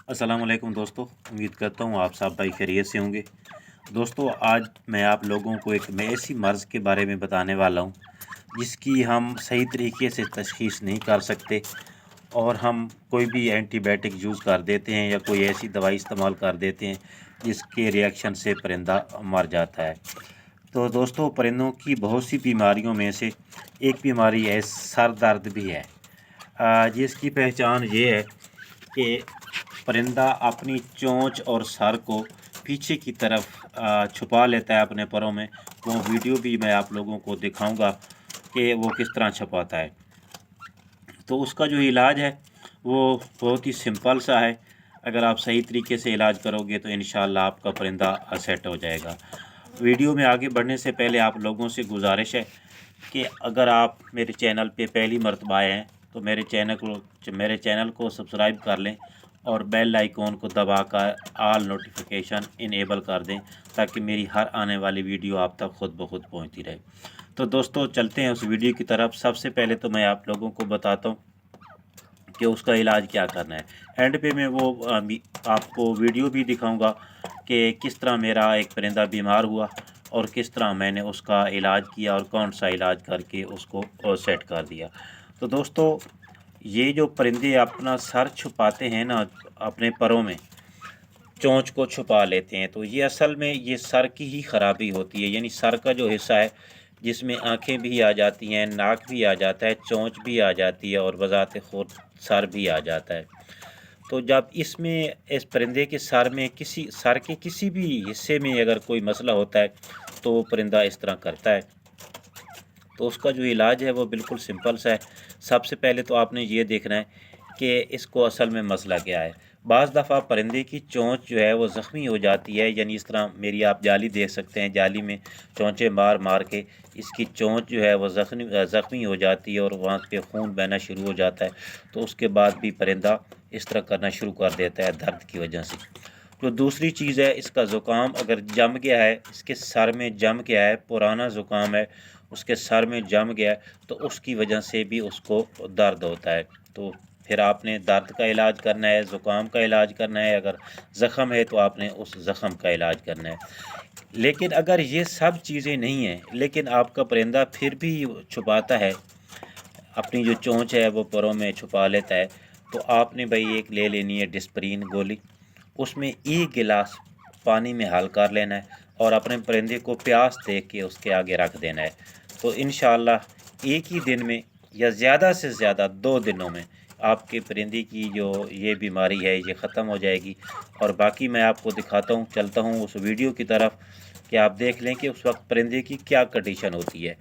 अस्सलाम वालेकुम दोस्तों, उम्मीद करता हूँ आप सब भाई खैरियत से होंगे। दोस्तों, आज मैं आप लोगों को एक ऐसी मर्ज़ के बारे में बताने वाला हूँ जिसकी हम सही तरीके से तशख़ीस नहीं कर सकते और हम कोई भी एंटीबायोटिक यूज़ कर देते हैं या कोई ऐसी दवाई इस्तेमाल कर देते हैं जिसके रिएक्शन से परिंदा मर जाता है। तो दोस्तों, परिंदों की बहुत सी बीमारियों में से एक बीमारी है सर दर्द भी है। जिसकी पहचान ये है कि परिंदा अपनी चोंच और सर को पीछे की तरफ छुपा लेता है अपने परों में। वो वीडियो भी मैं आप लोगों को दिखाऊंगा कि वो किस तरह छुपाता है। तो उसका जो इलाज है वो बहुत ही सिंपल सा है। अगर आप सही तरीके से इलाज करोगे तो इंशाल्लाह आपका परिंदा सेट हो जाएगा। वीडियो में आगे बढ़ने से पहले आप लोगों से गुजारिश है कि अगर आप मेरे चैनल पे पहली मर्तबा आए हैं तो मेरे चैनल को सब्सक्राइब कर लें और बेल आइकॉन को दबाकर ऑल नोटिफिकेशन इनेबल कर दें ताकि मेरी हर आने वाली वीडियो आप तक खुद ब खुद पहुँचती रहे। तो दोस्तों, चलते हैं उस वीडियो की तरफ। सबसे पहले तो मैं आप लोगों को बताता हूँ कि उसका इलाज क्या करना है। एंड पे मैं वो आपको वीडियो भी दिखाऊंगा कि किस तरह मेरा एक परिंदा बीमार हुआ और किस तरह मैंने उसका इलाज किया और कौन सा इलाज करके उसको सेट कर दिया। तो दोस्तों, ये जो परिंदे अपना सर छुपाते हैं ना अपने परों में, चोंच को छुपा लेते हैं, तो ये असल में ये सर की ही ख़राबी होती है। यानी सर का जो हिस्सा है जिसमें आँखें भी आ जाती हैं, नाक भी आ जाता है, चोंच भी आ जाती है और बज़ाते खुद सर भी आ जाता है। तो जब इस परिंदे के सर के किसी भी हिस्से में अगर कोई मसला होता है तो वो परिंदा इस तरह करता है। तो उसका जो इलाज है वो बिल्कुल सिंपल सा है। सबसे पहले तो आपने ये देखना है कि इसको असल में मसला क्या है। बाज़ दफ़ा परिंदे की चोंच जो है वो ज़ख्मी हो जाती है। यानी इस तरह मेरी आप जाली देख सकते हैं, जाली में चोंचें मार मार के इसकी चोंच जो है वो ज़ख्मी हो जाती है और वहाँ पे खून बहना शुरू हो जाता है। तो उसके बाद भी परिंदा इस तरह करना शुरू कर देता है दर्द की वजह से। जो दूसरी चीज़ है, इसका ज़ुकाम अगर जम गया है, इसके सर में जम गया है, पुराना ज़ुकाम है, उसके सर में जम गया है, तो उसकी वजह से भी उसको दर्द होता है। तो फिर आपने दर्द का इलाज करना है, ज़ुकाम का इलाज करना है, अगर ज़ख़म है तो आपने उस ज़ख़म का इलाज करना है। लेकिन अगर ये सब चीज़ें नहीं हैं, लेकिन आपका परिंदा फिर भी छुपाता है, अपनी जो चोंच है वो परों में छुपा लेता है, तो आपने भाई एक ले लेनी है डिस्परीन गोली। उसमें 1 गिलास पानी में हल कर लेना है और अपने परिंदे को प्यास देख के उसके आगे रख देना है। तो इंशाल्लाह एक ही दिन में या ज़्यादा से ज़्यादा 2 दिनों में आपके परिंदे की जो ये बीमारी है ये ख़त्म हो जाएगी। और बाकी मैं आपको दिखाता हूँ, चलता हूँ उस वीडियो की तरफ कि आप देख लें कि उस वक्त परिंदे की क्या कंडीशन होती है।